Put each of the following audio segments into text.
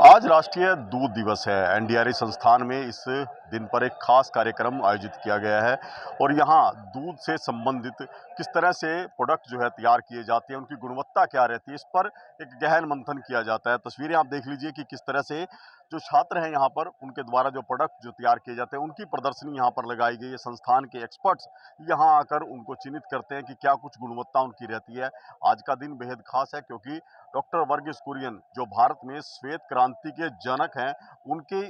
आज राष्ट्रीय दूध दिवस है। एनडीआरआई संस्थान में इस दिन पर एक खास कार्यक्रम आयोजित किया गया है और यहाँ दूध से संबंधित किस तरह से प्रोडक्ट जो है तैयार किए जाते हैं, उनकी गुणवत्ता क्या रहती है, इस पर एक गहन मंथन किया जाता है। तस्वीरें आप देख लीजिए कि किस तरह से जो छात्र हैं यहाँ पर, उनके द्वारा जो प्रोडक्ट जो तैयार किए जाते हैं, उनकी प्रदर्शनी यहाँ पर लगाई गई है। संस्थान के एक्सपर्ट्स यहाँ आकर उनको चिन्हित करते हैं कि क्या कुछ गुणवत्ता उनकी रहती है। आज का दिन बेहद खास है क्योंकि डॉक्टर वर्गीस कुरियन, जो भारत में श्वेत क्रांति के जनक हैं, उनके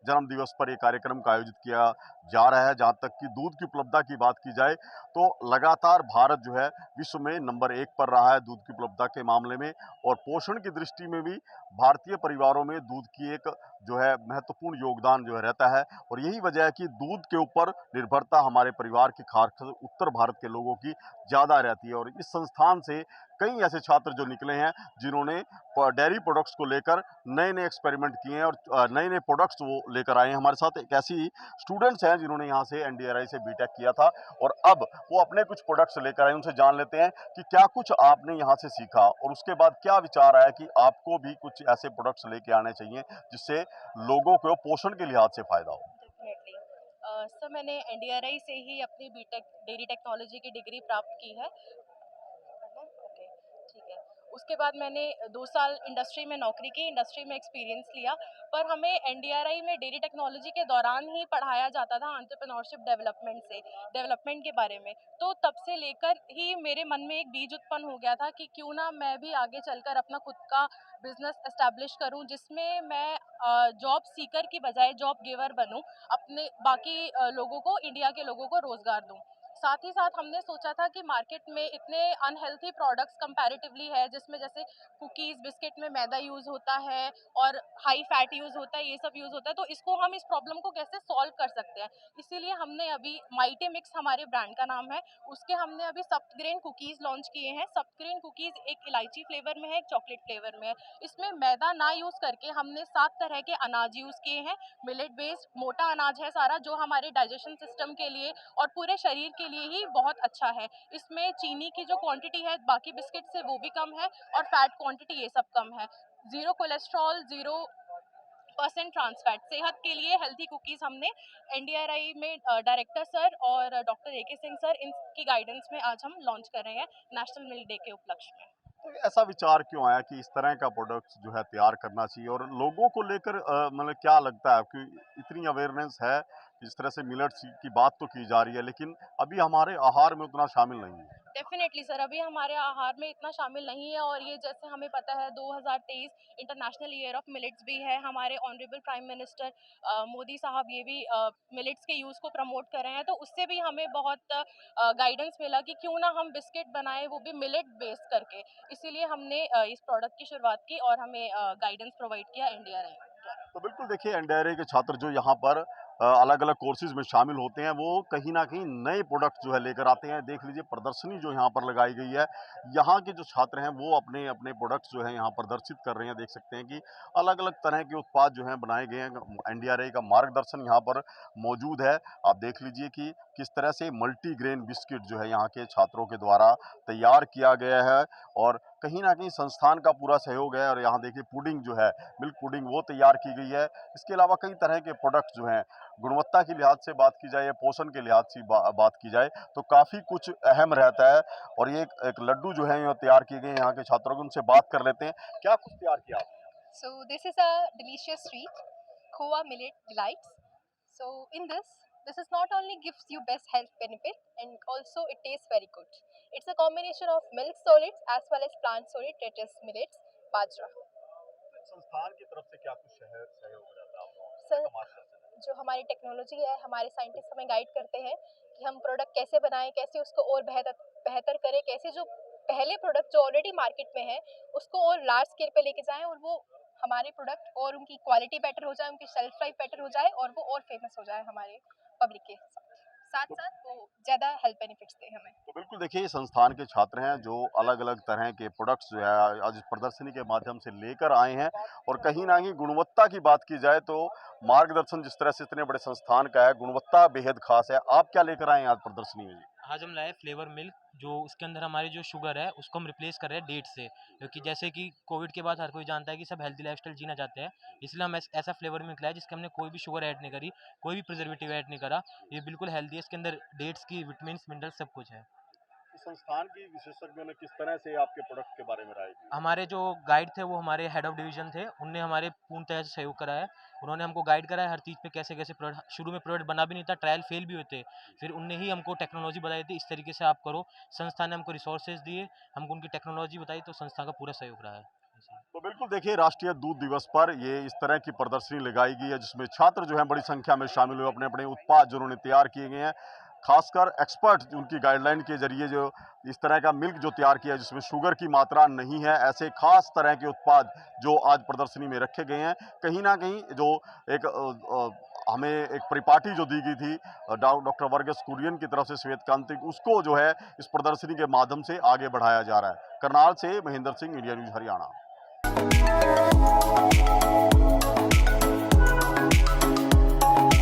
जन्म दिवस पर यह कार्यक्रम का आयोजित किया जा रहा है। जहां तक कि दूध की उपलब्धता की बात की जाए तो लगातार भारत जो है विश्व में नंबर 1 पर रहा है दूध की उपलब्धता के मामले में, और पोषण की दृष्टि में भी भारतीय परिवारों में दूध की एक जो है महत्वपूर्ण योगदान जो है रहता है। और यही वजह है कि दूध के ऊपर निर्भरता हमारे परिवार की, खासकर उत्तर भारत के लोगों की ज्यादा रहती है। और इस संस्थान से कई ऐसे छात्र जो निकले हैं जिन्होंने डेयरी प्रोडक्ट्स को लेकर नए नए एक्सपेरिमेंट किए हैं और नए नए प्रोडक्ट्स वो लेकर आए हैं। हमारे साथ एक ऐसी स्टूडेंट्स हैं जिन्होंने यहाँ से एनडीआरआई से बीटेक किया था और अब वो अपने कुछ प्रोडक्ट्स लेकर आए। उनसे जान लेते हैं कि क्या कुछ आपने यहाँ से सीखा और उसके बाद क्या विचार आया कि आपको भी कुछ ऐसे प्रोडक्ट्स लेके आने चाहिए जिससे लोगों को पोषण के लिहाज से फायदा हो। डेफिनेटली सर, मैंने एनडीआरआई से ही अपनी बीटेक डेयरी टेक्नोलॉजी की डिग्री प्राप्त की है। ओके, ठीक है। उसके बाद मैंने 2 साल इंडस्ट्री में नौकरी की, इंडस्ट्री में एक्सपीरियंस लिया। पर हमें एनडीआरआई में डेयरी टेक्नोलॉजी के दौरान ही पढ़ाया जाता था एंटरप्रेन्योरशिप डेवलपमेंट के बारे में। तो तब से लेकर ही मेरे मन में एक बीज उत्पन्न हो गया था कि क्यों ना मैं भी आगे चलकर अपना खुद का बिजनेस एस्टैब्लिश करूं, जिसमें मैं जॉब सीकर की बजाय जॉब गिवर बनूं, अपने बाकी लोगों को, इंडिया के लोगों को रोजगार दूं। साथ ही साथ हमने सोचा था कि मार्केट में इतने अनहेल्थी प्रोडक्ट्स कंपैरेटिवली है, जिसमें जैसे कुकीज़, बिस्किट में मैदा यूज़ होता है और हाई फैट यूज़ होता है, ये सब यूज़ होता है। तो इसको हम, इस प्रॉब्लम को कैसे सॉल्व कर सकते हैं, इसीलिए हमने अभी माइटे मिक्स, हमारे ब्रांड का नाम है, उसके हमने अभी सप्त ग्रेन कुकीज़ लॉन्च किए हैं। सप्त ग्रेन कुकीज़ एक इलायची फ्लेवर में है, एक चॉकलेट फ्लेवर में है। इसमें मैदा ना यूज़ करके हमने 7 तरह के अनाज यूज़ किए हैं। मिलेट बेस्ड मोटा अनाज है सारा, जो हमारे डाइजेशन सिस्टम के लिए और पूरे शरीर के लिए ही बहुत अच्छा है। इसमें चीनी की जो क्वांटिटी है बाकी बिस्किट से वो भी कम है और फैट क्वांटिटी ये सब कम है। Zero cholesterol, 0% trans fat. सेहत के लिए हेल्थी कुकीज़ हमने एनडीआरआई में डायरेक्टर सर और डॉक्टर एके सिंह सर, इनकी गाइडेंस में आज हम लॉन्च कर रहे हैं नेशनल मिल्क डे के उपलक्ष्य में। तो ऐसा विचार क्यों आया कि इस तरह का प्रोडक्ट जो है तैयार करना चाहिए, और लोगों को लेकर मतलब क्या लगता है कि इतनी अवेयरनेस है, जिस तरह से मिलेट्स की बात तो की जा रही है लेकिन अभी हमारे आहार में उतना शामिल नहीं है। डेफिनेटली सर, अभी हमारे आहार में इतना शामिल नहीं है। और ये जैसे हमें पता है 2023 इंटरनेशनल ईयर ऑफ मिलेट्स भी है। हमारे ऑनरेबल प्राइम मिनिस्टर मोदी साहब ये भी मिलेट्स के यूज़ को प्रमोट कर रहे हैं। तो उससे भी हमें बहुत गाइडेंस मिला कि क्यों ना हम बिस्किट बनाएं, वो भी मिलेट बेस्ड करके। इसीलिए हमने इस प्रोडक्ट की शुरुआत की और हमें गाइडेंस प्रोवाइड किया एनडीआरआई द्वारा। तो बिल्कुल देखिए, एनडीआरआई के छात्र जो यहाँ पर अलग अलग कोर्सेज में शामिल होते हैं, वो कहीं ना कहीं नए प्रोडक्ट जो है लेकर आते हैं। देख लीजिए प्रदर्शनी जो यहाँ पर लगाई गई है, यहाँ के जो छात्र हैं वो अपने अपने प्रोडक्ट्स जो है यहाँ प्रदर्शित कर रहे हैं। देख सकते हैं कि अलग अलग तरह के उत्पाद जो हैं बनाए गए हैं। एनडीआरआई का मार्गदर्शन यहाँ पर मौजूद है। आप देख लीजिए कि किस तरह से मल्टीग्रेन बिस्किट जो है यहाँ के छात्रों के द्वारा तैयार किया गया है, और कहीं ना कहीं संस्थान का पूरा सहयोग है। और यहाँ देखिए पुडिंग जो है, मिल्क पुडिंग, वो तैयार की गई है। इसके अलावा कई तरह के प्रोडक्ट जो हैं, गुणवत्ता के लिहाज से बात की जाए या पोषण के लिहाज से बात की जाए तो काफ़ी कुछ अहम रहता है। और ये एक लड्डू जो है ये तैयार किए गए यहाँ के छात्रों को, उनसे बात कर लेते हैं। क्या कुछ तैयार किया आपने? So this is a delicious sweet, Khoa Millet Delights. So in this is not only gives you best health benefit and also it tastes very good. It's a combination of milk solids as well as plant solid that is millets, bajra. संस्थान की तरफ से क्या कुछ सहयोग रहता है आप लोगों सर, का मार्गदर्शन है? जो हमारी टेक्नोलॉजी है, हमारे साइंटिस्ट हमें गाइड करते हैं कि हम प्रोडक्ट कैसे बनाएं, कैसे उसको और बेहतर बेहतर करें, कैसे जो पहले प्रोडक्ट जो ऑलरेडी मार्केट में है उसको और लार्ज स्केल पे लेके जाएं और वो हमारे प्रोडक्ट और उनकी क्वालिटी बेटर हो जाए, उनकी शेल्फ लाइफ बेटर हो जाए और वो और फेमस हो जाए हमारे पब्लिक के साथ साथ वो ज़्यादा हेल्थ बेनिफिट्स दे हमें। तो बिल्कुल देखिए, ये संस्थान के छात्र हैं जो अलग अलग तरह के प्रोडक्ट्स जो है आज इस प्रदर्शनी के माध्यम से लेकर आए हैं। और कहीं ना कहीं गुणवत्ता की बात की जाए तो मार्गदर्शन जिस तरह से इतने बड़े संस्थान का है, गुणवत्ता बेहद खास है। आप क्या लेकर आए हैं आज प्रदर्शनी में जी? आज हम लाए फ्लेवर मिल्क, जो उसके अंदर हमारी जो शुगर है उसको हम रिप्लेस कर रहे हैं डेट से, क्योंकि जैसे कि कोविड के बाद हर कोई जानता है कि सब हेल्दी लाइफस्टाइल जीना चाहते हैं। इसलिए हम ऐसा फ्लेवर मिल्क लाए जिसके हमने कोई भी शुगर ऐड नहीं करी, कोई भी प्रिजर्वेटिव ऐड नहीं करा। ये बिल्कुल हेल्दी है, इसके अंदर डेट्स की विटामिन मिनरल सब कुछ है। इस संस्थान की विशेषज्ञों ने किस तरह से आपके प्रोडक्ट के बारे में राय दी? हमारे जो गाइड थे वो हमारे हेड ऑफ डिवीजन थे, उनने हमारे पूर्ण तरह से सहयोग करा है। उन्होंने हमको गाइड करा है हर चीज़ पे, कैसे कैसे प्रोडक्ट, शुरू में प्रोडक्ट बना भी नहीं था, ट्रायल फेल भी होते, फिर उनने ही हमको टेक्नोलॉजी बताई थी, इस तरीके से आप करो। संस्था ने हमको रिसोर्सेज दिए, हमको उनकी टेक्नोलॉजी बताई, तो संस्था का पूरा सहयोग रहा है। तो बिल्कुल देखिए, राष्ट्रीय दूध दिवस पर ये इस तरह की प्रदर्शनी लगाई गई है जिसमें छात्र जो हैं बड़ी संख्या में शामिल हुए, अपने अपने उत्पाद जो उन्होंने तैयार किए गए हैं, खासकर एक्सपर्ट उनकी गाइडलाइन के जरिए जो इस तरह का मिल्क जो तैयार किया है जिसमें शुगर की मात्रा नहीं है, ऐसे खास तरह के उत्पाद जो आज प्रदर्शनी में रखे गए हैं। कहीं ना कहीं जो एक हमें एक परिपाटी जो दी गई थी डॉक्टर वर्गीस कुरियन की तरफ से श्वेतकांति, उसको जो है इस प्रदर्शनी के माध्यम से आगे बढ़ाया जा रहा है। करनाल से महेंद्र सिंह, इंडिया न्यूज हरियाणा।